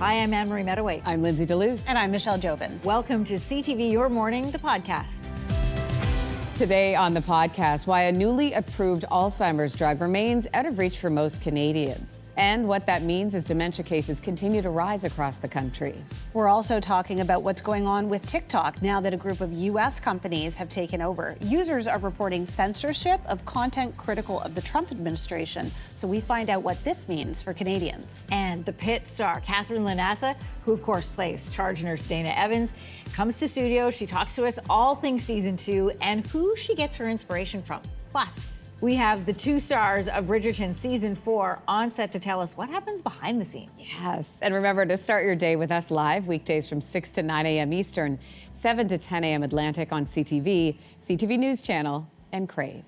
Hi, I'm Anne-Marie Mediwake. I'm Lindsey Deluce. And I'm Michelle Jobin. Welcome to CTV Your Morning, the podcast. Today on the podcast, why a newly approved Alzheimer's drug remains out of reach for most Canadians, and what that means as dementia cases continue to rise across the country. We're also talking about what's going on with TikTok now that a group of U.S. companies have taken over. Users are reporting censorship of content critical of the Trump administration, so we find out what this means for Canadians. And The Pitt star Katherine, LaNasa, who of course plays charge nurse Dana Evans, comes to studio. She talks to us all things season 2 and who she gets her inspiration from. Plus, we have the 2 stars of Bridgerton season 4 on set to tell us what happens behind the scenes. Yes, and remember to start your day with us live weekdays from 6 to 9 a.m. Eastern, 7 to 10 a.m. Atlantic on CTV, CTV News Channel, and Crave.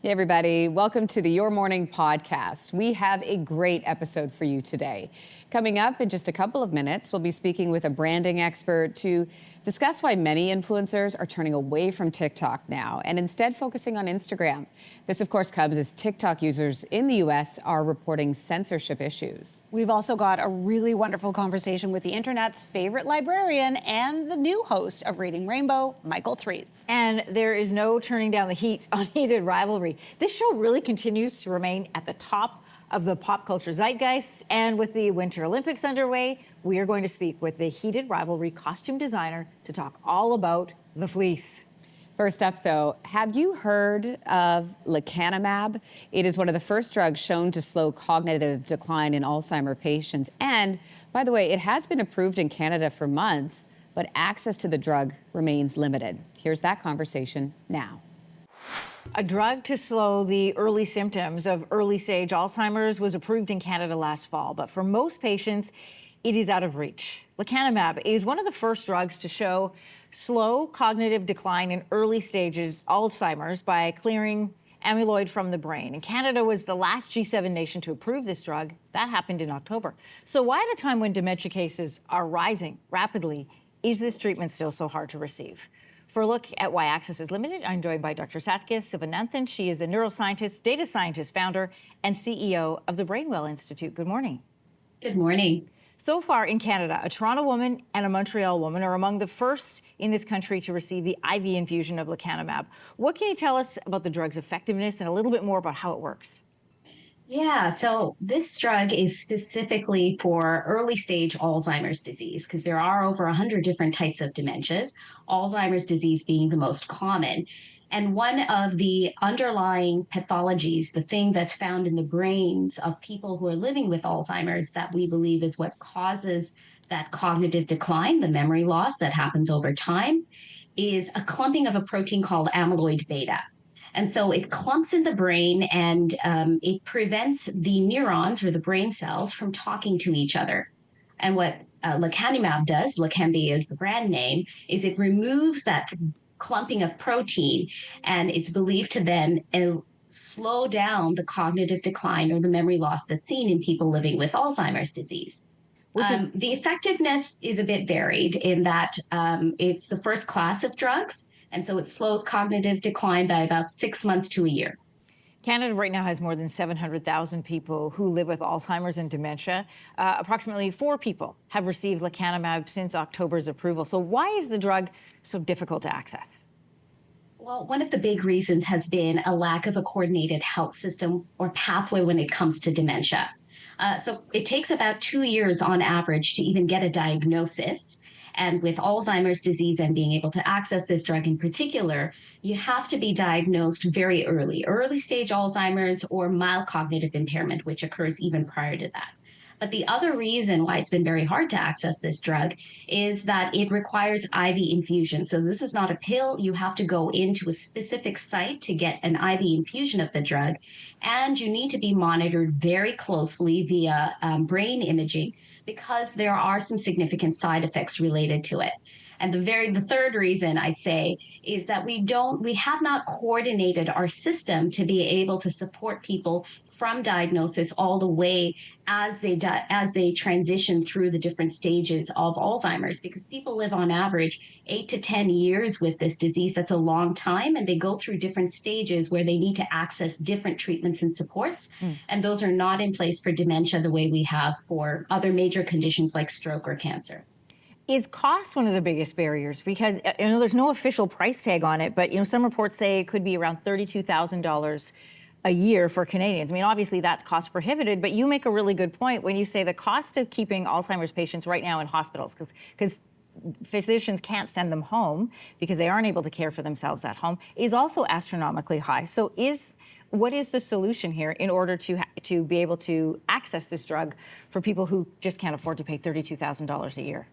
Hey everybody, welcome to the Your Morning podcast. We have a great episode for you today. Coming up in just a couple of minutes, we'll be speaking with a branding expert to discuss why many influencers are turning away from TikTok now and instead focusing on Instagram. This, of course, comes as TikTok users in the U.S. are reporting censorship issues. We've also got a really wonderful conversation with the internet's favorite librarian and the new host of Reading Rainbow, Michael Threets. And there is no turning down the heat on Heated Rivalry. This show really continues to remain at the top of the pop culture zeitgeist. And with the Winter Olympics underway, we are going to speak with the Heated Rivalry costume designer to talk all about the fleece. First up, though, have you heard of lecanemab? It is one of the first drugs shown to slow cognitive decline in Alzheimer's patients. And, by the way, it has been approved in Canada for months, but access to the drug remains limited. Here's that conversation now. A drug to slow the early symptoms of early-stage Alzheimer's was approved in Canada last fall, but for most patients, it is out of reach. Lecanemab is one of the first drugs to show slow cognitive decline in early stages Alzheimer's by clearing amyloid from the brain. And Canada was the last G7 nation to approve this drug. That happened in October. So why at a time when dementia cases are rising rapidly, is this treatment still so hard to receive? For a look at why access is limited, I'm joined by Dr. Saskia Sivananthan. She is a neuroscientist, data scientist, founder, and CEO of the Brainwell Institute. Good morning. Good morning. So far in Canada, a Toronto woman and a Montreal woman are among the first in this country to receive the IV infusion of lecanemab. What can you tell us about the drug's effectiveness and a little bit more about how it works? Yeah, so this drug is specifically for early stage Alzheimer's disease because there are over 100 different types of dementias, Alzheimer's disease being the most common. And one of the underlying pathologies, the thing that's found in the brains of people who are living with Alzheimer's that we believe is what causes that cognitive decline, the memory loss that happens over time, is a clumping of a protein called amyloid beta. And so it clumps in the brain and it prevents the neurons or the brain cells from talking to each other. And what lecanemab does, Leqembi is the brand name, is it removes that clumping of protein, and it's believed to then slow down the cognitive decline or the memory loss that's seen in people living with Alzheimer's disease. The effectiveness is a bit varied in that it's the first class of drugs, and so it slows cognitive decline by about 6 months to a year. Canada right now has more than 700,000 people who live with Alzheimer's and dementia. Approximately 4 people have received lecanemab since October's approval. So why is the drug so difficult to access? Well, one of the big reasons has been a lack of a coordinated health system or pathway when it comes to dementia. So it takes about 2 years on average to even get a diagnosis. And with Alzheimer's disease and being able to access this drug in particular, you have to be diagnosed very early stage Alzheimer's or mild cognitive impairment, which occurs even prior to that. But the other reason why it's been very hard to access this drug is that it requires IV infusion. So this is not a pill. You have to go into a specific site to get an IV infusion of the drug. And you need to be monitored very closely via brain imaging because there are some significant side effects related to it. And the third reason I'd say is that we have not coordinated our system to be able to support people from diagnosis all the way as they transition through the different stages of Alzheimer's, because people live on average 8 to 10 years with this disease. That's a long time, and they go through different stages where they need to access different treatments and supports, and those are not in place for dementia the way we have for other major conditions like stroke or cancer. Is cost one of the biggest barriers? Because there's no official price tag on it, but some reports say it could be around $32,000 a year for Canadians. I mean, obviously that's cost prohibitive, but you make a really good point when you say the cost of keeping Alzheimer's patients right now in hospitals, because physicians can't send them home because they aren't able to care for themselves at home, is also astronomically high. So what is the solution here in order to be able to access this drug for people who just can't afford to pay $32,000 a year?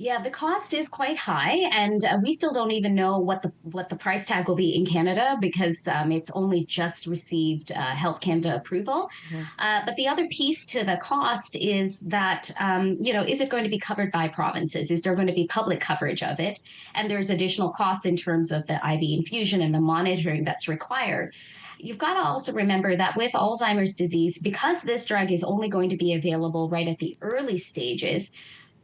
Yeah, the cost is quite high, and we still don't even know what the price tag will be in Canada, because it's only just received Health Canada approval. But the other piece to the cost is that, is it going to be covered by provinces? Is there going to be public coverage of it? And there's additional costs in terms of the IV infusion and the monitoring that's required. You've got to also remember that with Alzheimer's disease, because this drug is only going to be available right at the early stages,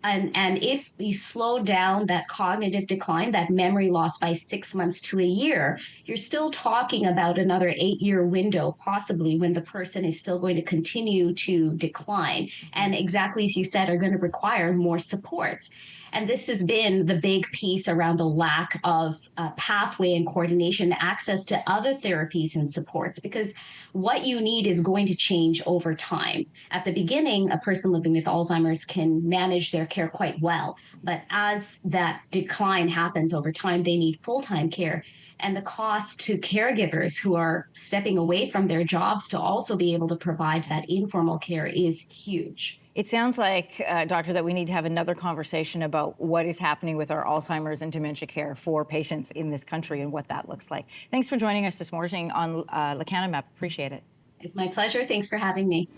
and if you slow down that cognitive decline, that memory loss by 6 months to a year, you're still talking about another 8-year window, possibly, when the person is still going to continue to decline. And exactly as you said, are going to require more supports. And this has been the big piece around the lack of pathway and coordination, access to other therapies and supports, because what you need is going to change over time. At the beginning, a person living with Alzheimer's can manage their care quite well. But as that decline happens over time, they need full-time care. And the cost to caregivers who are stepping away from their jobs to also be able to provide that informal care is huge. It sounds like, Doctor, that we need to have another conversation about what is happening with our Alzheimer's and dementia care for patients in this country and what that looks like. Thanks for joining us this morning on LaNasa. Appreciate it. It's my pleasure. Thanks for having me.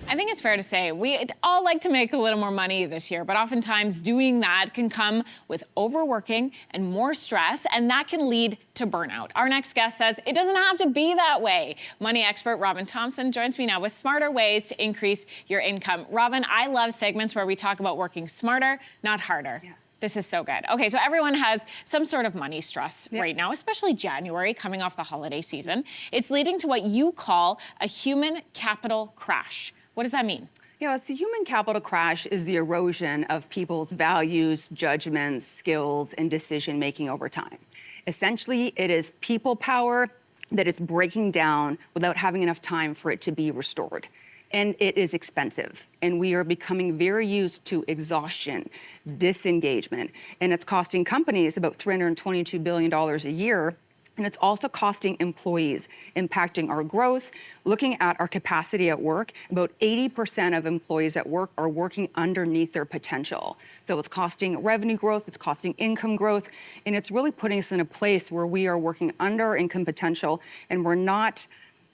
I think it's fair to say we all like to make a little more money this year, but oftentimes doing that can come with overworking and more stress, and that can lead to burnout. Our next guest says it doesn't have to be that way. Money expert Robin Thompson joins me now with smarter ways to increase your income. Robin, I love segments where we talk about working smarter, not harder. Yeah. This is so good. Okay, so everyone has some sort of money stress right now, especially January, coming off the holiday season. It's leading to what you call a human capital crash. What does that mean? Yeah, so human capital crash is the erosion of people's values, judgments, skills, and decision-making over time. Essentially, it is people power that is breaking down without having enough time for it to be restored. And it is expensive. And we are becoming very used to exhaustion, disengagement. And it's costing companies about $322 billion a year. And it's also costing employees, impacting our growth. Looking at our capacity at work, about 80% of employees at work are working underneath their potential. So it's costing revenue growth, it's costing income growth, and it's really putting us in a place where we are working under our income potential and we're not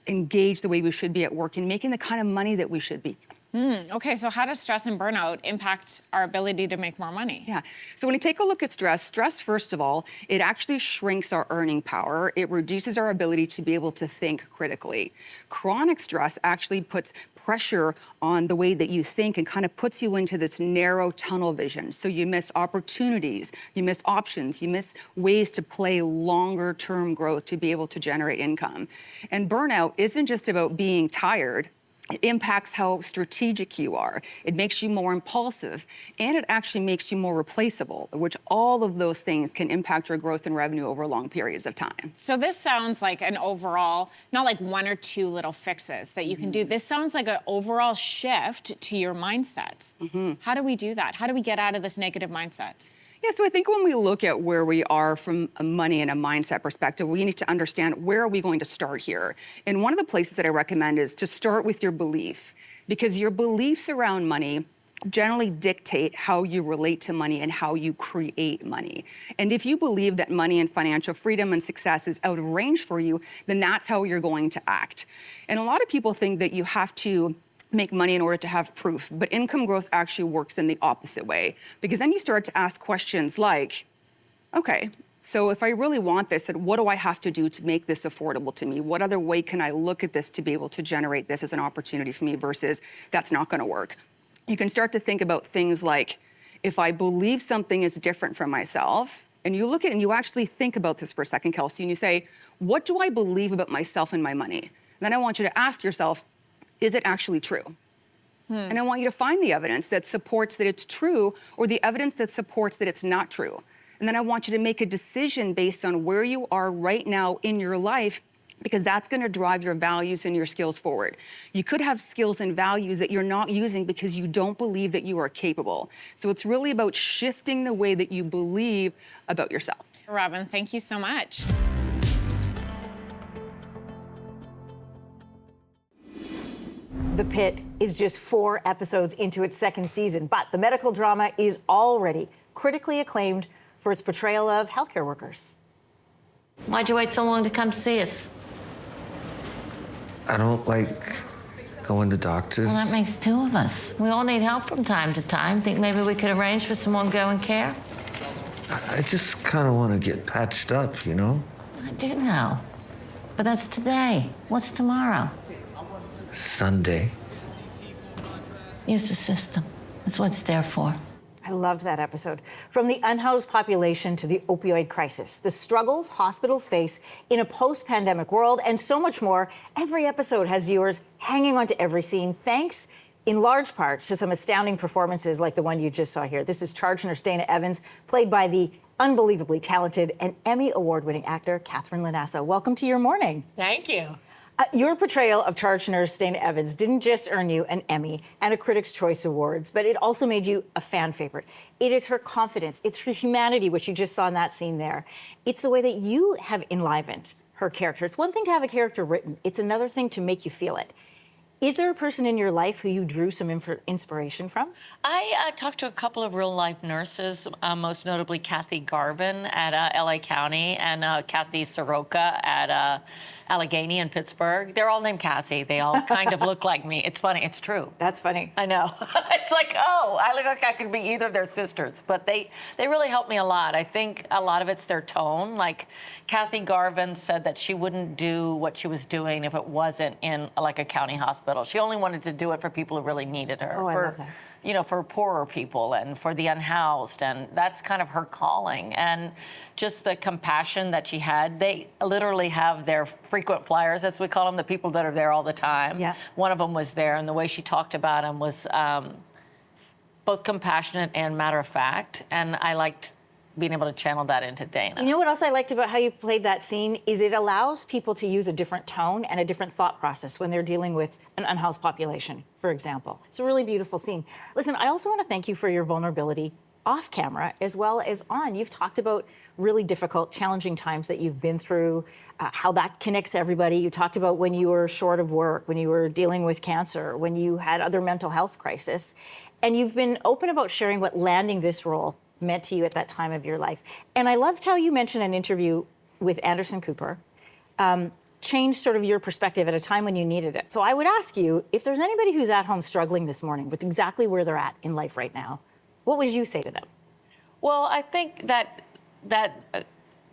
engaged the way we should be at work and making the kind of money that we should be. Okay, so how does stress and burnout impact our ability to make more money? Yeah, so when you take a look at stress, first of all, it actually shrinks our earning power. It reduces our ability to be able to think critically. Chronic stress actually puts pressure on the way that you think and kind of puts you into this narrow tunnel vision. So you miss opportunities, you miss options, you miss ways to play longer term growth to be able to generate income. And burnout isn't just about being tired. It impacts how strategic you are. It makes you more impulsive, and it actually makes you more replaceable, which all of those things can impact your growth and revenue over long periods of time. So this sounds like an overall, not like one or two little fixes that you can do. This sounds like an overall shift to your mindset. How do we do that? How do we get out of this negative mindset? Yeah, so I think when we look at where we are from a money and a mindset perspective, we need to understand where are we going to start here. And one of the places that I recommend is to start with your belief, because your beliefs around money generally dictate how you relate to money and how you create money. And if you believe that money and financial freedom and success is out of range for you, then that's how you're going to act. And a lot of people think that you have to make money in order to have proof, but income growth actually works in the opposite way, because then you start to ask questions like, okay, So if I really want this, then what do I have to do to make this affordable to me? What other way can I look at this to be able to generate this as an opportunity for me versus that's not going to work? You can start to think about things like, if I believe something is different from myself, and you look at it and you actually think about this for a second, Kelsey, and you say, what do I believe about myself and my money? Then I want you to ask yourself, is it actually true? And I want you to find the evidence that supports that it's true or the evidence that supports that it's not true. And then I want you to make a decision based on where you are right now in your life, because that's going to drive your values and your skills forward. You could have skills and values that you're not using because you don't believe that you are capable. So it's really about shifting the way that you believe about yourself. Robin, thank you so much. The Pitt is just 4 episodes into its 2nd season, but the medical drama is already critically acclaimed for its portrayal of healthcare workers. Why'd you wait so long to come see us? I don't like going to doctors. Well, that makes 2 of us. We all need help from time to time. Think maybe we could arrange for some ongoing care? I just kind of want to get patched up, you know? I do know. But that's today. What's tomorrow? Sunday. Use the system. That's what it's there for. I loved that episode. From the unhoused population to the opioid crisis, the struggles hospitals face in a post-pandemic world, and so much more. Every episode has viewers hanging on to every scene, thanks in large part to some astounding performances like the one you just saw here. This is charge nurse Dana Evans, played by the unbelievably talented and Emmy award-winning actor Katherine LaNasa. Welcome to Your Morning. Thank you. Your portrayal of charge nurse Dana Evans didn't just earn you an Emmy and a Critics' Choice Awards, but it also made you a fan favorite. It is her confidence, it's her humanity, which you just saw in that scene there. It's the way that you have enlivened her character. It's one thing to have a character written, it's another thing to make you feel it. Is there a person in your life who you drew some inspiration from? I talked to a couple of real-life nurses, most notably Kathy Garvin at LA County and Kathy Soroka at Allegheny in Pittsburgh. They're all named Kathy. They all kind of look like me. It's funny. It's true. That's funny. I know. It's like, oh, I look like I could be either of their sisters. But they really helped me a lot. I think a lot of it's their tone. Like Kathy Garvin said that she wouldn't do what she was doing if it wasn't in like a county hospital. She only wanted to do it for people who really needed her. Oh, I love that. You know, for poorer people and for the unhoused, and that's kind of her calling. And just the compassion that she had. They literally have their frequent flyers, as we call them, the people that are there all the time. Yeah. One of them was there, and the way she talked about him was both compassionate and matter of fact, and I liked being able to channel that into Dana. You know what else I liked about how you played that scene is it allows people to use a different tone and a different thought process when they're dealing with an unhoused population, for example. It's a really beautiful scene. Listen, I also want to thank you for your vulnerability off camera as well as on. You've talked about really difficult, challenging times that you've been through, how that connects everybody. You talked about when you were short of work, when you were dealing with cancer, when you had other mental health crisis. And you've been open about sharing what landing this role meant to you at that time of your life. And I loved how you mentioned an interview with Anderson Cooper, changed sort of your perspective at a time when you needed it. So I would ask you, if there's anybody who's at home struggling this morning with exactly where they're at in life right now, what would you say to them? Well, I think that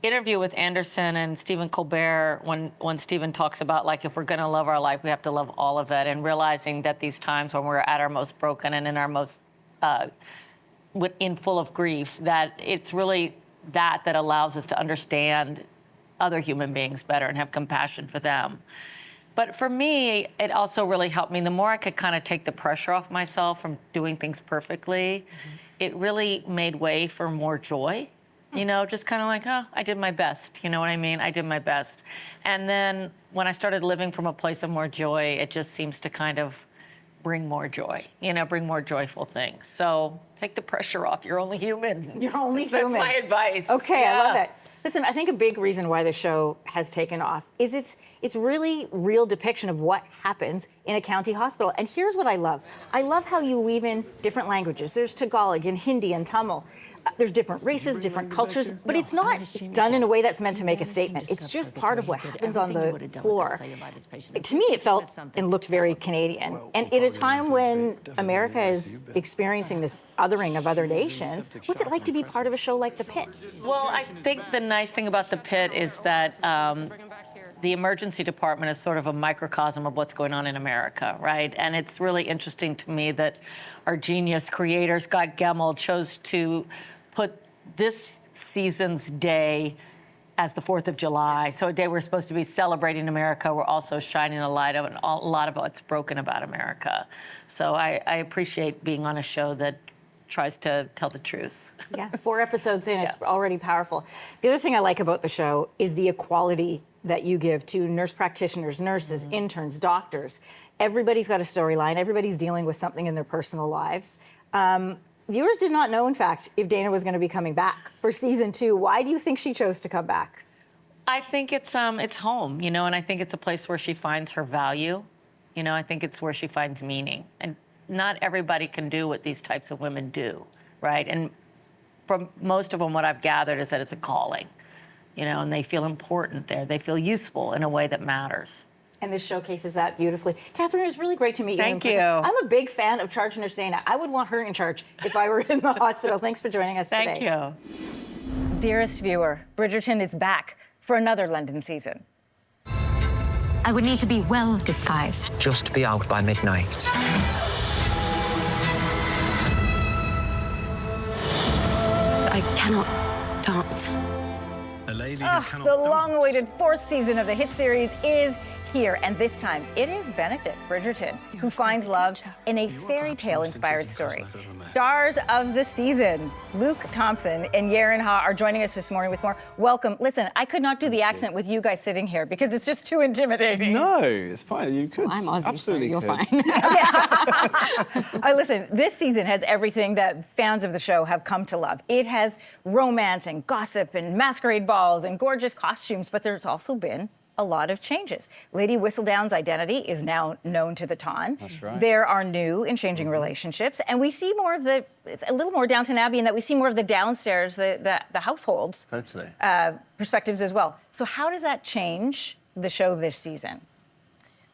interview with Anderson and Stephen Colbert, when Stephen talks about, like, if we're going to love our life, we have to love all of it, and realizing that these times when we're at our most broken and in our most in full of grief, that it's really that allows us to understand other human beings better and have compassion for them. But for me, it also really helped me. The more I could kind of take the pressure off myself from doing things perfectly, it really made way for more joy. You know, just kind of like, oh, I did my best. You know what I mean? I did my best. And then when I started living from a place of more joy, it just seems to kind of bring more joy, you know, bring more joyful things. So take the pressure off. You're only human. You're only human. That's my advice. Okay, Yeah. I love that. Listen, I think a big reason why the show has taken off is it's really real depiction of what happens in a county hospital. And here's what I love. I love how you weave in different languages. There's Tagalog and Hindi and Tamil. There's different races, different cultures, but it's not done in a way that's meant to make a statement. It's just part of what happens on the floor. To me, it felt and looked very Canadian. And at a time when America is experiencing this othering of other nations, what's it like to be part of a show like The Pitt? Well, I think the nice thing about The Pitt is that the emergency department is sort of a microcosm of what's going on in America, right? And it's really interesting to me that our genius creator, Scott Gemmell, chose to put this season's day as the 4th of July. So a day we're supposed to be celebrating America, we're also shining a light on a lot of what's broken about America. So I appreciate being on a show that tries to tell the truth. Yeah, 4 episodes in, it's already powerful. The other thing I like about the show is the equality that you give to nurse practitioners, nurses, interns, doctors. Everybody's got a storyline. Everybody's dealing with something in their personal lives. Viewers did not know, in fact, if Dana was going to be coming back for season 2. Why do you think she chose to come back? I think it's home, you know, and I think it's a place where she finds her value. You know, I think it's where she finds meaning. And not everybody can do what these types of women do, right? And from most of them, what I've gathered is that it's a calling, you know, and they feel important there. They feel useful in a way that matters. And this showcases that beautifully. Katherine, it was really great to meet you. Thank you. I'm a big fan of Charge Nurse Dana. I would want her in charge if I were in the hospital. Thanks for joining us today. Thank you. Dearest viewer, Bridgerton is back for another London season. I would need to be well disguised. Just be out by midnight. I cannot dance. The long-awaited 4th season of the hit series is here, and this time it is Benedict Bridgerton who finds love in a fairy tale-inspired story. Stars of the season, Luke Thompson and Yaron Ha are joining us this morning with more. Welcome. Listen, I could not do the accent with you guys sitting here because it's just too intimidating. No, it's fine. You could. Well, I'm Aussie, absolutely so you're could. fine. Listen, this season has everything that fans of the show have come to love. It has romance and gossip and masquerade balls and gorgeous costumes, but there's also been a lot of changes. Lady Whistledown's identity is now known to the Ton. That's right. There are new and changing relationships, and we see more of the, it's a little more Downton Abbey in that we see more of the downstairs, the households Totally. Perspectives as well. So how does that change the show this season?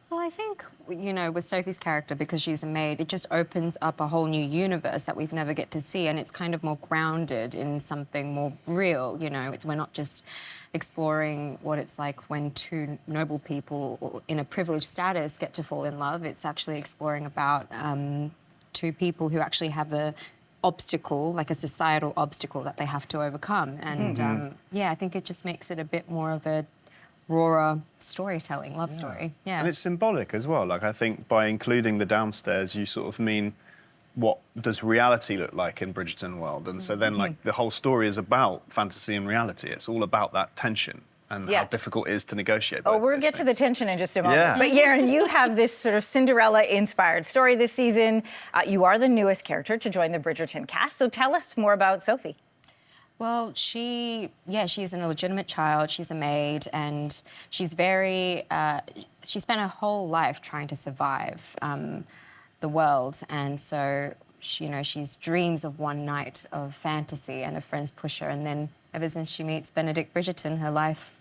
Well, I think, you know, with Sophie's character, because she's a maid, it just opens up a whole new universe that we've never get to see, and it's kind of more grounded in something more real, you know. We're not just exploring what it's like when 2 noble people in a privileged status get to fall in love. It's actually exploring about 2 people who actually have a obstacle, like a societal obstacle that they have to overcome. And yeah, I think it just makes it a bit more of a rawer storytelling, love story. Yeah. And it's symbolic as well. Like, I think by including the downstairs, you sort of mean, what does reality look like in Bridgerton world? And so then, like, the whole story is about fantasy and reality. It's all about that tension and how difficult it is to negotiate. Oh, we'll get to the tension in just a moment. Yeah. But Yaron, you have this sort of Cinderella-inspired story this season. You are the newest character to join the Bridgerton cast. So tell us more about Sophie. Well, she's an illegitimate child. She's a maid, and she's very. She spent her whole life trying to survive the world, and so she's dreams of one night of fantasy, and her friends push her, and then ever since she meets Benedict Bridgerton, her life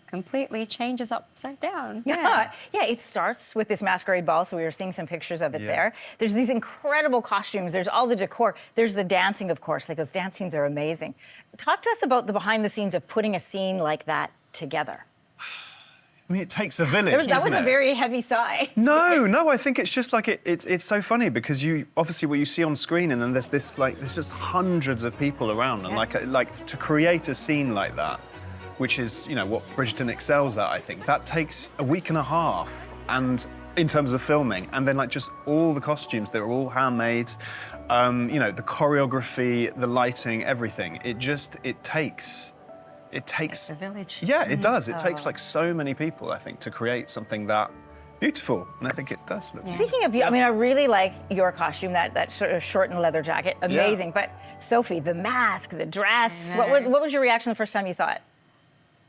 completely changes upside down. Yeah, it starts with this masquerade ball, so we were seeing some pictures of it there. There's these incredible costumes, there's all the decor, there's the dancing, of course, like those dance scenes are amazing. Talk to us about the behind the scenes of putting a scene like that together. I mean, it takes a village. That was a very heavy sigh. No, I think it's just like it's so funny because you obviously what you see on screen, and then there's just hundreds of people around, and like to create a scene like that, which is, you know, what Bridgerton excels at, I think. That takes a week and a half, and in terms of filming, and then like just all the costumes, they're all handmade, you know, the choreography, the lighting, everything. It takes It's a village. Yeah, it does. It takes like so many people, I think, to create something that beautiful, and I think it does look. Speaking of, I mean, I really like your costume, that sort of short and leather jacket, amazing. But Sophie, the mask, the dress, what was your reaction the first time you saw it?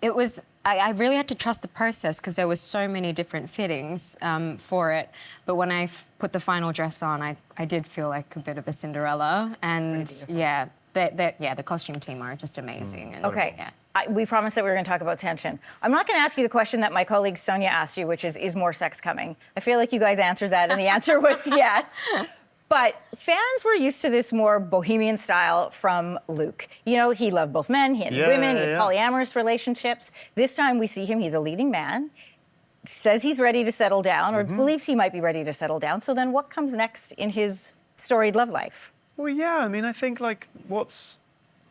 It was, I really had to trust the process because there was so many different fittings for it. But when I put the final dress on, I did feel like a bit of a Cinderella. And yeah, the costume team are just amazing. And, Okay. Yeah. We promised that we were going to talk about tension. I'm not going to ask you the question that my colleague Sonia asked you, which is more sex coming? I feel like you guys answered that, and the answer was yes. But fans were used to this more bohemian style from Luke. You know, he loved both men, he had women, he had polyamorous relationships. This time we see him, he's a leading man, says he's ready to settle down, or believes he might be ready to settle down. So then what comes next in his storied love life? Well, yeah, I mean, I think, like, what's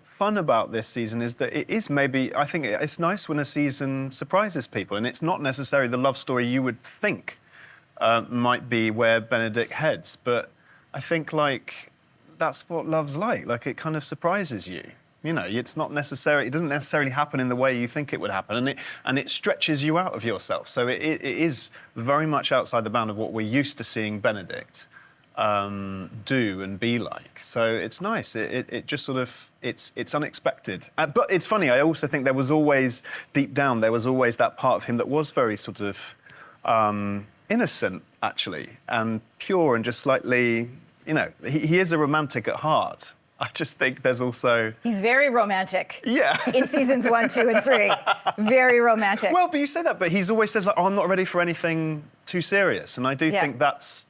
fun about this season is that it is maybe, I think it's nice when a season surprises people, and it's not necessarily the love story you would think might be where Benedict heads, but I think, like, that's what love's like. Like, it kind of surprises you. You know, it's not necessarily, it doesn't necessarily happen in the way you think it would happen, and it stretches you out of yourself. So it is very much outside the bound of what we're used to seeing Benedict do and be like. So it's nice. It just sort of, it's unexpected. But it's funny, I also think there was always, deep down, there was always that part of him that was very sort of innocent, actually, and pure and just slightly, you know, he is a romantic at heart. I just think there's also... He's very romantic. Yeah. In seasons 1, 2, and 3. Very romantic. Well, but you say that, but he's always says, like, oh, I'm not ready for anything too serious. And I do think that's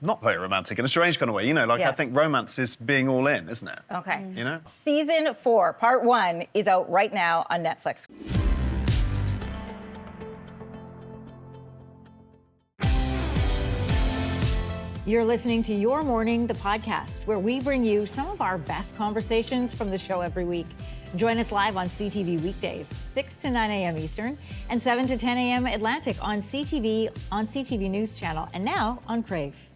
not very romantic in a strange kind of way. You know, like, I think romance is being all in, isn't it? Okay. You know? Season 4, part 1, is out right now on Netflix. You're listening to Your Morning, the podcast, where we bring you some of our best conversations from the show every week. Join us live on CTV weekdays, 6 to 9 a.m. Eastern and 7 to 10 a.m. Atlantic on CTV News Channel, and now on Crave.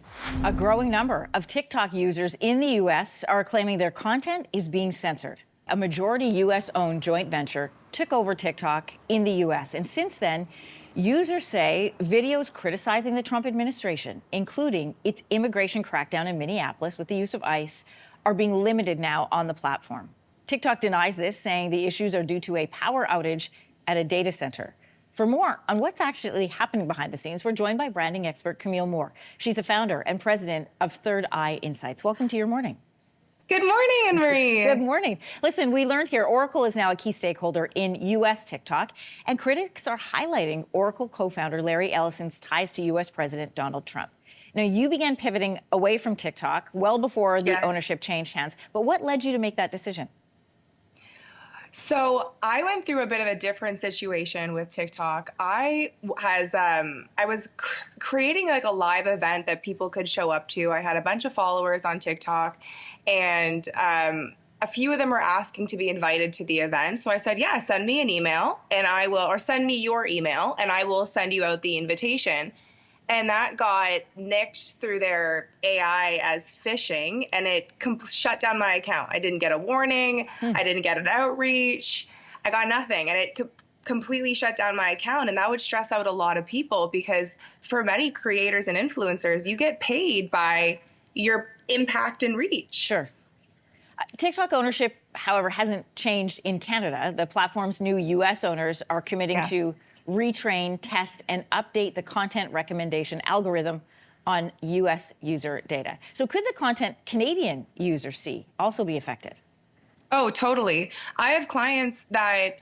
A growing number of TikTok users in the U.S. are claiming their content is being censored. A majority U.S.-owned joint venture took over TikTok in the U.S., and since then, users say videos criticizing the Trump administration, including its immigration crackdown in Minneapolis with the use of ICE, are being limited now on the platform. TikTok denies this, saying the issues are due to a power outage at a data center. For more on what's actually happening behind the scenes, we're joined by branding expert Camille Moore. She's the founder and president of Third Eye Insights. Welcome to Your Morning. Good morning, Anne-Marie. Good morning. Listen, we learned here Oracle is now a key stakeholder in U.S. TikTok, and critics are highlighting Oracle co-founder Larry Ellison's ties to U.S. President Donald Trump. Now, you began pivoting away from TikTok well before the ownership changed hands, but what led you to make that decision? So I went through a bit of a different situation with TikTok. I was creating like a live event that people could show up to. I had a bunch of followers on TikTok, and a few of them were asking to be invited to the event. So I said, yeah, send me an email and I will, or send me your email and I will send you out the invitation. And that got nicked through their AI as phishing, and it shut down my account. I didn't get a warning. I didn't get an outreach. I got nothing, and it completely shut down my account. And that would stress out a lot of people, because for many creators and influencers, you get paid by your impact and reach. Sure. TikTok ownership, however, hasn't changed in Canada. The platform's new U.S. owners are committing to retrain, test, and update the content recommendation algorithm on U.S. user data. So could the content Canadian users see also be affected? Oh, totally. I have clients that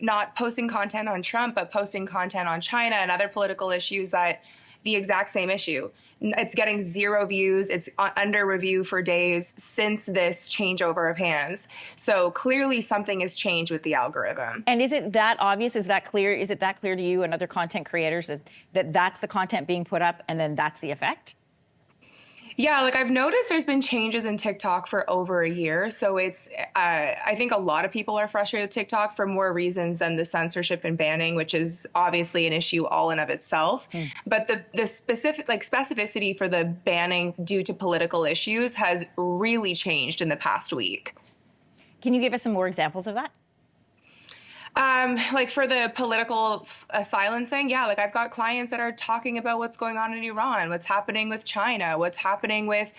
not posting content on Trump, but posting content on China and other political issues, that the exact same issue. It's getting 0 views. It's under review for days since this changeover of hands. So clearly something has changed with the algorithm. And is it that obvious? Is that clear? Is it that clear to you and other content creators that that's the content being put up and then that's the effect? Yeah, like I've noticed there's been changes in TikTok for over a year. So it's, I think a lot of people are frustrated with TikTok for more reasons than the censorship and banning, which is obviously an issue all in of itself. But the specific, like specificity for the banning due to political issues has really changed in the past week. Can you give us some more examples of that? Like for the political silencing, yeah, like I've got clients that are talking about what's going on in Iran, what's happening with China, what's happening with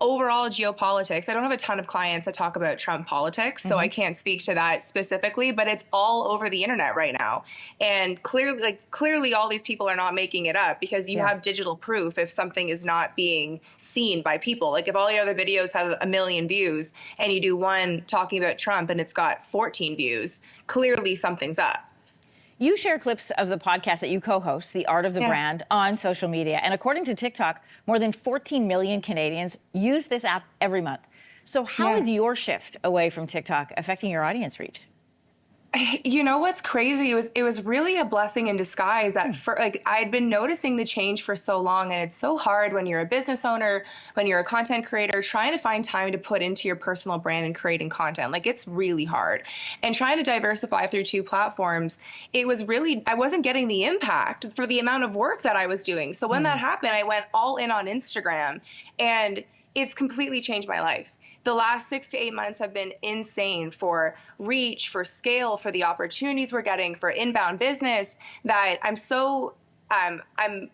overall geopolitics. I don't have a ton of clients that talk about Trump politics, so I can't speak to that specifically, but it's all over the internet right now. And clearly all these people are not making it up, because you have digital proof if something is not being seen by people. Like if all your other videos have 1 million views and you do one talking about Trump and it's got 14 views, clearly something's up. You share clips of the podcast that you co-host, The Art of the Brand, on social media. And according to TikTok, more than 14 million Canadians use this app every month. So how is your shift away from TikTok affecting your audience reach? You know what's crazy? It was really a blessing in disguise. I'd been noticing the change for so long, and it's so hard when you're a business owner, when you're a content creator, trying to find time to put into your personal brand and creating content. Like, it's really hard. And trying to diversify through 2 platforms, I wasn't getting the impact for the amount of work that I was doing. So when that happened, I went all in on Instagram, and it's completely changed my life. The last 6 to 8 months have been insane for reach, for scale, for the opportunities we're getting, for inbound business, that I'm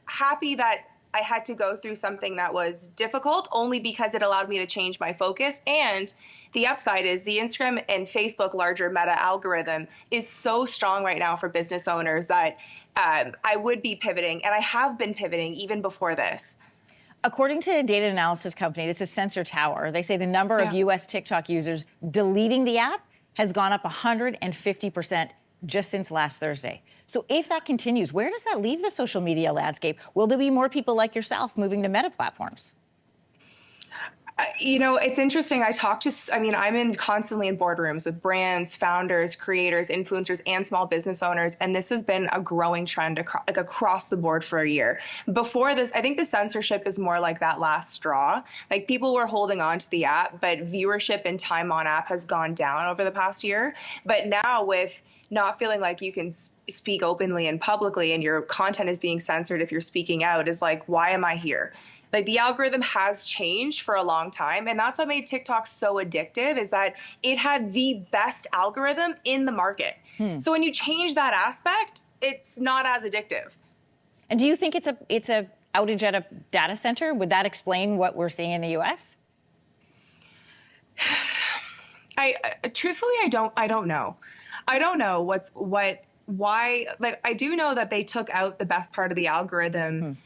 happy that I had to go through something that was difficult, only because it allowed me to change my focus. And the upside is the Instagram and Facebook larger meta algorithm is so strong right now for business owners that I would be pivoting, and I have been pivoting even before this. According to a data analysis company, this is Sensor Tower, they say the number of U.S. TikTok users deleting the app has gone up 150% just since last Thursday. So if that continues, where does that leave the social media landscape? Will there be more people like yourself moving to meta platforms? You know, it's interesting. I'm constantly in boardrooms with brands, founders, creators, influencers, and small business owners. And this has been a growing trend across the board for a year. Before this, I think the censorship is more like that last straw. Like, people were holding on to the app, but viewership and time on app has gone down over the past year. But now, with not feeling like you can speak openly and publicly, and your content is being censored if you're speaking out, is like, why am I here? Like, the algorithm has changed for a long time, and that's what made TikTok so addictive, is that it had the best algorithm in the market. So when you change that aspect, it's not as addictive. And do you think it's a outage at a data center? Would that explain what we're seeing in the U.S.? Truthfully, I don't know. I don't know why. Like, I do know that they took out the best part of the algorithm.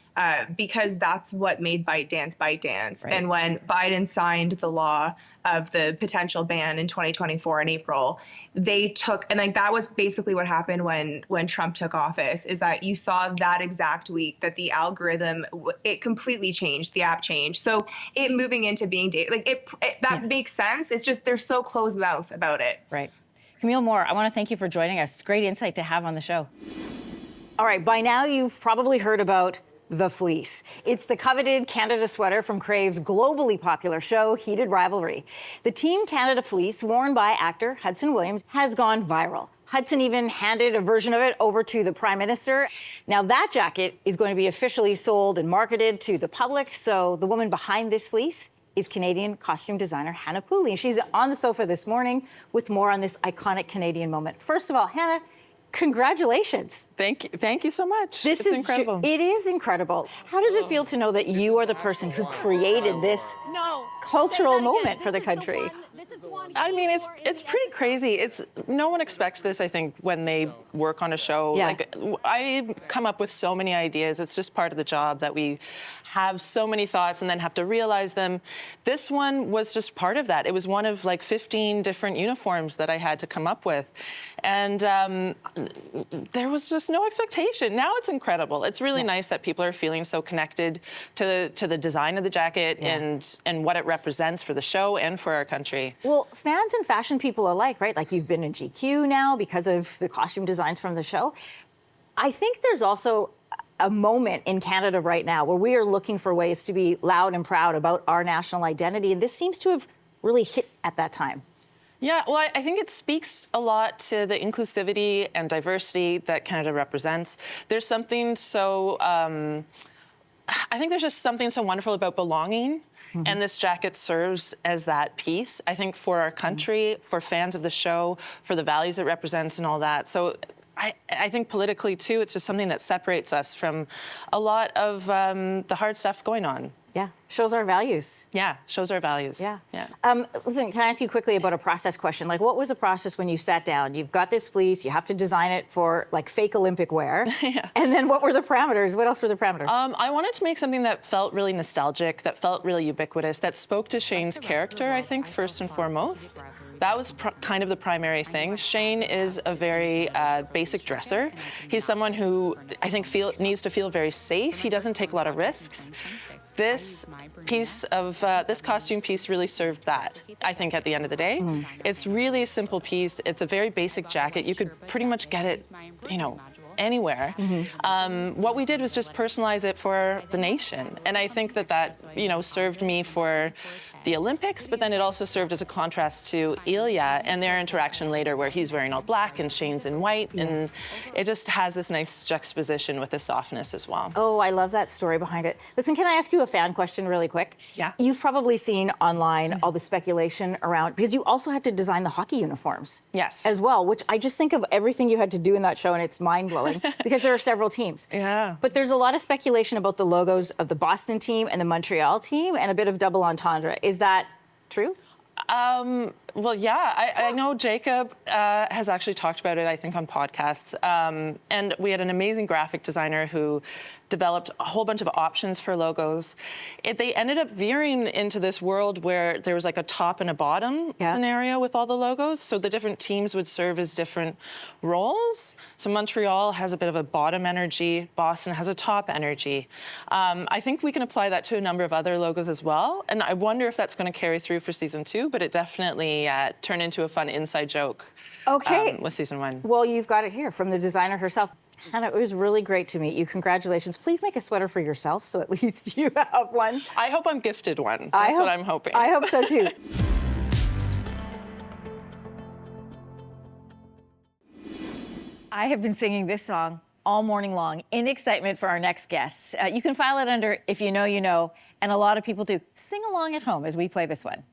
Because that's what made ByteDance ByteDance. Right. And when Biden signed the law of the potential ban in 2024 in April, they took, and like that was basically what happened when Trump took office, is that you saw that exact week that the algorithm, it completely changed, the app changed. So it moving into being data, like that makes sense. It's just they're so closed mouth about it. Right. Camille Moore, I want to thank you for joining us. It's great insight to have on the show. All right, by now you've probably heard about the fleece. It's the coveted Canada sweater from Crave's globally popular show, Heated Rivalry. The Team Canada fleece, worn by actor Hudson Williams, has gone viral. Hudson even handed a version of it over to the Prime Minister. Now that jacket is going to be officially sold and marketed to the public. So the woman behind this fleece is Canadian costume designer Hannah Pooley. She's on the sofa this morning with more on this iconic Canadian moment. First of all, Hannah, congratulations. Thank you so much. This is incredible. It is incredible. How does it feel to know that you are the person who created this cultural moment for the country? I mean, it's pretty crazy. No one expects this, I think, when they work on a show. Yeah. Like, I come up with so many ideas. It's just part of the job that we have so many thoughts and then have to realize them. This one was just part of that. It was one of like 15 different uniforms that I had to come up with. And there was just no expectation. Now it's incredible. It's really nice that people are feeling so connected to the design of the jacket and what it represents for the show and for our country. Well, fans and fashion people alike, right? Like, you've been in GQ now because of the costume designs from the show. I think there's also a moment in Canada right now where we are looking for ways to be loud and proud about our national identity. And this seems to have really hit at that time. Yeah, well, I think it speaks a lot to the inclusivity and diversity that Canada represents. There's something so, I think there's just something so wonderful about belonging. Mm-hmm. And this jacket serves as that piece, I think, for our country, for fans of the show, for the values it represents and all that. So I think politically, too, it's just something that separates us from a lot of the hard stuff going on. Yeah, shows our values. Yeah, shows our values. Yeah. Yeah. Listen, can I ask you quickly about a process question? Like, what was the process when you sat down? You've got this fleece, you have to design it for like fake Olympic wear. Yeah. And then what were the parameters? What else were the parameters? I wanted to make something that felt really nostalgic, that felt really ubiquitous, that spoke to Shane's character, I think, first and foremost. That was kind of the primary thing. Shane is a very basic dresser. He's someone who I think needs to feel very safe. He doesn't take a lot of risks. This piece of this costume piece really served that, I think, at the end of the day. It's really a simple piece. It's a very basic jacket. You could pretty much get it, anywhere. What we did was just personalize it for the nation. And I think that served me for the Olympics, but then it also served as a contrast to Ilya and their interaction later where he's wearing all black and Shane's in white. And it just has this nice juxtaposition with the softness as well. Oh, I love that story behind it. Listen, can I ask you a fan question really quick? Yeah. You've probably seen online all the speculation around, because you also had to design the hockey uniforms. Yes. As well, which I just think of everything you had to do in that show and it's mind-blowing because there are several teams. Yeah. But there's a lot of speculation about the logos of the Boston team and the Montreal team and a bit of double entendre. Is that true? Well, yeah, I know Jacob has actually talked about it, I think, on podcasts. And we had an amazing graphic designer who developed a whole bunch of options for logos. They ended up veering into this world where there was like a top and a bottom scenario with all the logos. So the different teams would serve as different roles. So Montreal has a bit of a bottom energy. Boston has a top energy. I think we can apply that to a number of other logos as well. And I wonder if that's going to carry through for season 2, but it definitely turned into a fun inside joke with season 1. Well, you've got it here from the designer herself. Hannah, it was really great to meet you. Congratulations. Please make a sweater for yourself so at least you have one. I hope I'm gifted one. That's what I'm hoping. I hope so too. I have been singing this song all morning long in excitement for our next guests. You can file it under If You Know, You Know, and a lot of people do. Sing along at home as we play this one.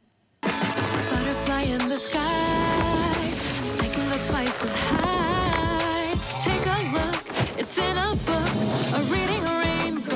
Butterfly in the sky, thinking that's twice as high. Take a look, it's in a book, a reading rainbow.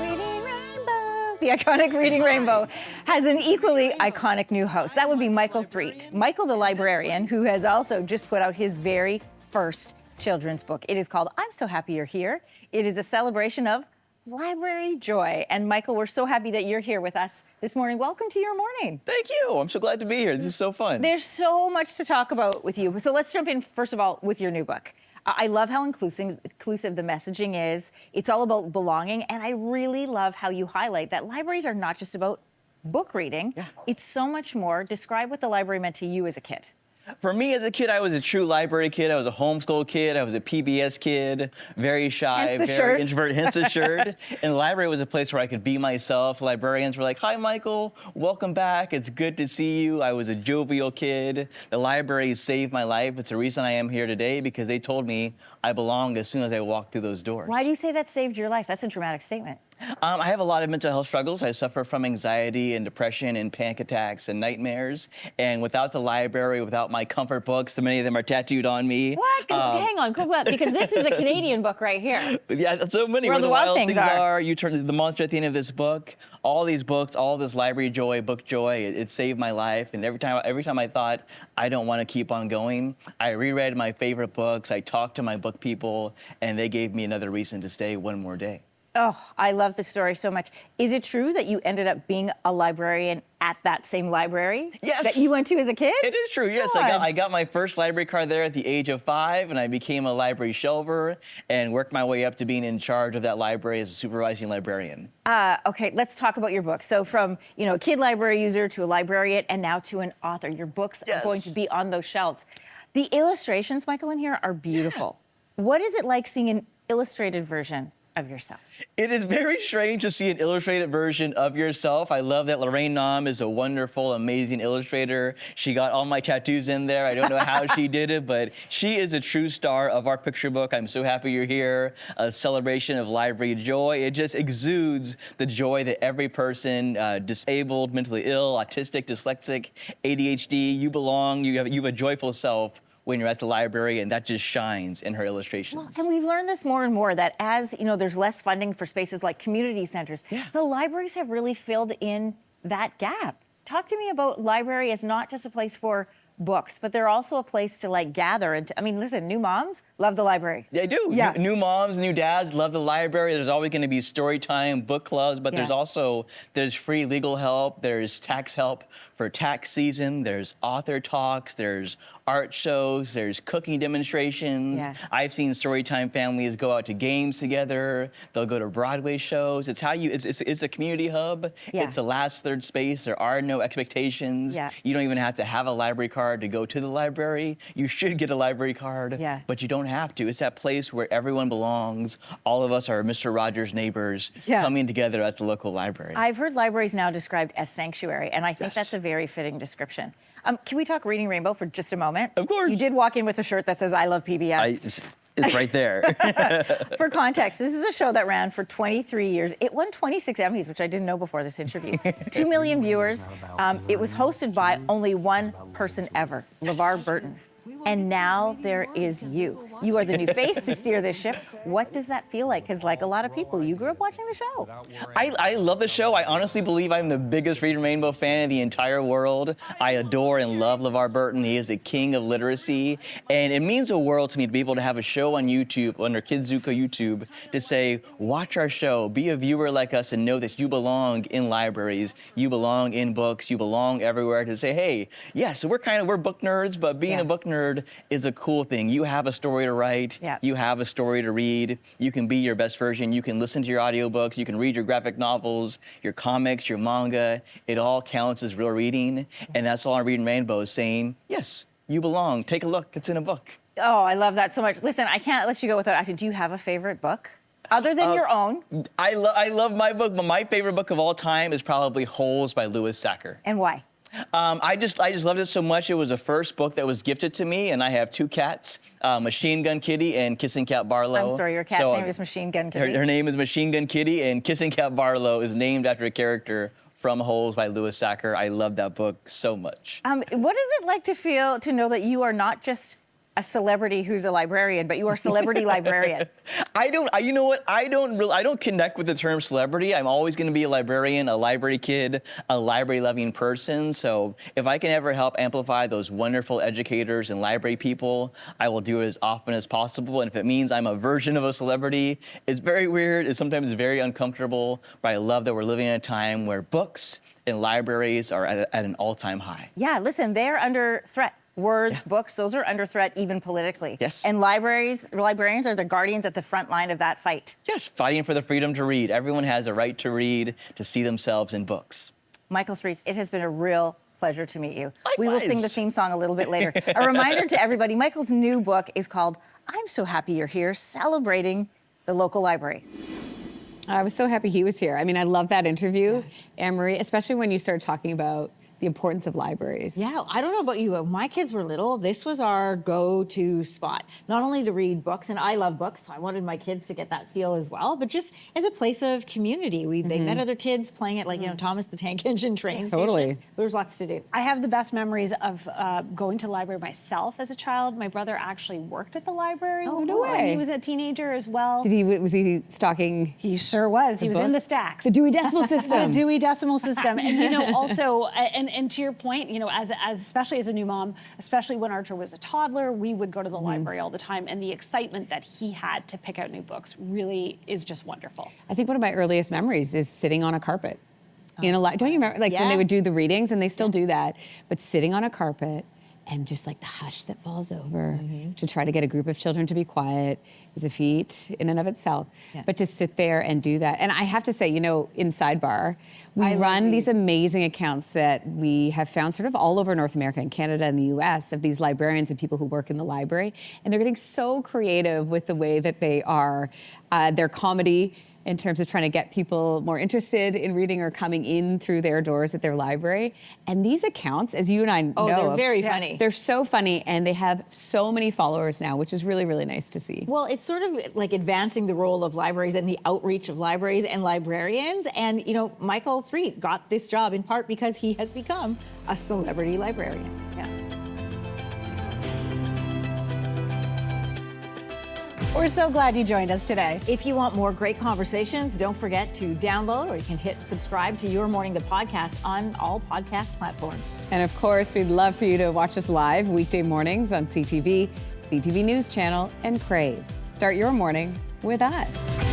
Reading Rainbow. The iconic Reading Rainbow has an equally iconic new host. That would be Michael Threet. Michael, the librarian, who has also just put out his very first children's book. It is called I'm So Happy You're Here. It is a celebration of library joy. And Michael, we're so happy that you're here with us this morning. Welcome to your morning. Thank you. I'm so glad to be here. This is so fun. There's so much to talk about with you. So let's jump in, first of all, with your new book. I love how inclusive the messaging is. It's all about belonging. And I really love how you highlight that libraries are not just about book reading. Yeah. It's so much more. Describe what the library meant to you as a kid. For me as a kid, I was a true library kid. I was a homeschool kid. I was a PBS kid, very shy, very introverted, hence the shirt. And the library was a place where I could be myself. Librarians were like, hi, Michael, welcome back. It's good to see you. I was a jovial kid. The library saved my life. It's the reason I am here today because they told me I belong as soon as I walked through those doors. Why do you say that saved your life? That's a dramatic statement. I have a lot of mental health struggles. I suffer from anxiety and depression and panic attacks and nightmares. And without the library, without my comfort books, so many of them are tattooed on me. What? Hang on, because this is a Canadian book right here. Yeah, so many. Where the wild things are. You turn the monster at the end of this book. All these books, all this library joy, book joy, it saved my life. And every time I thought I don't want to keep on going, I reread my favorite books. I talked to my book people, and they gave me another reason to stay one more day. Oh, I love the story so much. Is it true that you ended up being a librarian at that same library? Yes. That you went to as a kid? It is true, yes. I got my first library card there at the age of 5, and I became a library shelver and worked my way up to being in charge of that library as a supervising librarian. Okay, let's talk about your book. So from, a kid library user to a librarian and now to an author. Your books are going to be on those shelves. The illustrations, Michael, in here are beautiful. Yeah. What is it like seeing an illustrated version of yourself? It is very strange to see an illustrated version of yourself. I love that Lorraine Naum is a wonderful, amazing illustrator. She got all my tattoos in there. I don't know how she did it, but she is a true star of our picture book. I'm so happy you're here. A celebration of library joy. It just exudes the joy that every person, disabled, mentally ill, autistic, dyslexic, ADHD, you belong, you have a joyful self when you're at the library, and that just shines in her illustrations. Well, and we've learned this more and more, that as there's less funding for spaces like community centers, the libraries have really filled in that gap. Talk to me about library as not just a place for books, but they're also a place to gather. And listen, new moms love the library. They do. Yeah. New moms, new dads love the library. There's always going to be story time, book clubs, but there's free legal help. There's tax help for tax season. There's author talks. There's art shows. There's cooking demonstrations. Yeah. I've seen storytime families go out to games together. They'll go to Broadway shows. It's a community hub. Yeah. It's a last third space. There are no expectations. Yeah. You don't even have to have a library card to go to the library. You should get a library card, but you don't have to. It's that place where everyone belongs. All of us are Mr. Rogers' neighbors coming together at the local library. I've heard libraries now described as sanctuary, and I think that's a very fitting description. Can we talk Reading Rainbow for just a moment? Of course. You did walk in with a shirt that says, I love PBS. It's right there. For context, this is a show that ran for 23 years. It won 26 Emmys, which I didn't know before this interview. 2 million viewers. It was hosted by only one person ever, LeVar Burton. And now there is you. You are the new face to steer this ship. What does that feel like? Because like a lot of people, you grew up watching the show. I love the show. I honestly believe I'm the biggest Reading Rainbow fan in the entire world. I adore and love LeVar Burton. He is the king of literacy. And it means a world to me to be able to have a show on YouTube, under Kidzuka YouTube, to say, watch our show, be a viewer like us, and know that you belong in libraries, you belong in books, you belong everywhere, to say, hey, yes, we're book nerds, but being a book nerd is a cool thing. You have a story to write. You have a story to read. You can be your best version. You can listen to your audiobooks. You can read your graphic novels, your comics, your manga. It all counts as real reading. And that's all Reading Rainbow is saying, yes, you belong. Take a look. It's in a book. Oh, I love that so much. Listen, I can't let you go without asking, do you have a favorite book? Other than your own? I love my book, but my favorite book of all time is probably Holes by Louis Sachar. And why? I just loved it so much. It was the first book that was gifted to me, and I have 2 cats, Machine Gun Kitty and Kissing Cat Barlow. I'm sorry, your cat's name is Machine Gun Kitty? Her name is Machine Gun Kitty, and Kissing Cat Barlow is named after a character from Holes by Louis Sachar. I love that book so much. What is it like to know that you are not just a celebrity who's a librarian, but you are a celebrity librarian? You know what? I don't connect with the term celebrity. I'm always going to be a librarian, a library kid, a library-loving person. So if I can ever help amplify those wonderful educators and library people, I will do it as often as possible. And if it means I'm a version of a celebrity, it's very weird. It's sometimes very uncomfortable, but I love that we're living in a time where books and libraries are at an all-time high. Yeah, listen, they're under threat. Words, books, those are under threat even politically. Yes. And librarians are the guardians at the front line of that fight. Yes, fighting for the freedom to read. Everyone has a right to read, to see themselves in books. Michael Streets, it has been a real pleasure to meet you. Likewise. We will sing the theme song a little bit later. A reminder to everybody, Michael's new book is called I'm So Happy You're Here, celebrating the local library. I was so happy he was here. I mean, I love that interview, Anne-Marie, especially when you started talking about the importance of libraries. Yeah, I don't know about you. When my kids were little, this was our go-to spot. Not only to read books, and I love books, so I wanted my kids to get that feel as well, but just as a place of community. They met other kids playing at Thomas the Tank Engine train station. There was lots to do. I have the best memories of going to the library myself as a child. My brother actually worked at the library. Oh, no way. He was a teenager as well. Was he stalking? He sure was. He was in the stacks. The Dewey Decimal System. The Dewey Decimal System. And also, and to your point, as especially as a new mom, especially when Archer was a toddler, we would go to the library all the time, and the excitement that he had to pick out new books really is just wonderful. I think one of my earliest memories is sitting on a carpet in a don't you remember when they would do the readings, and they still do that, but sitting on a carpet and just the hush that falls over to try to get a group of children to be quiet is a feat in and of itself. Yeah. But to sit there and do that. And I have to say, in Sidebar, we run these amazing accounts that we have found sort of all over North America and Canada and the US of these librarians and people who work in the library. And they're getting so creative with the way that they are, their comedy, in terms of trying to get people more interested in reading or coming in through their doors at their library. And these accounts, as you and I know, they're very funny. They're so funny, and they have so many followers now, which is really, really nice to see. Well, it's sort of like advancing the role of libraries and the outreach of libraries and librarians. And, Michael Threet got this job in part because he has become a celebrity librarian. Yeah. We're so glad you joined us today. If you want more great conversations, don't forget to download, or you can hit subscribe to Your Morning the Podcast on all podcast platforms. And of course, we'd love for you to watch us live weekday mornings on CTV, CTV News Channel, and Crave. Start your morning with us.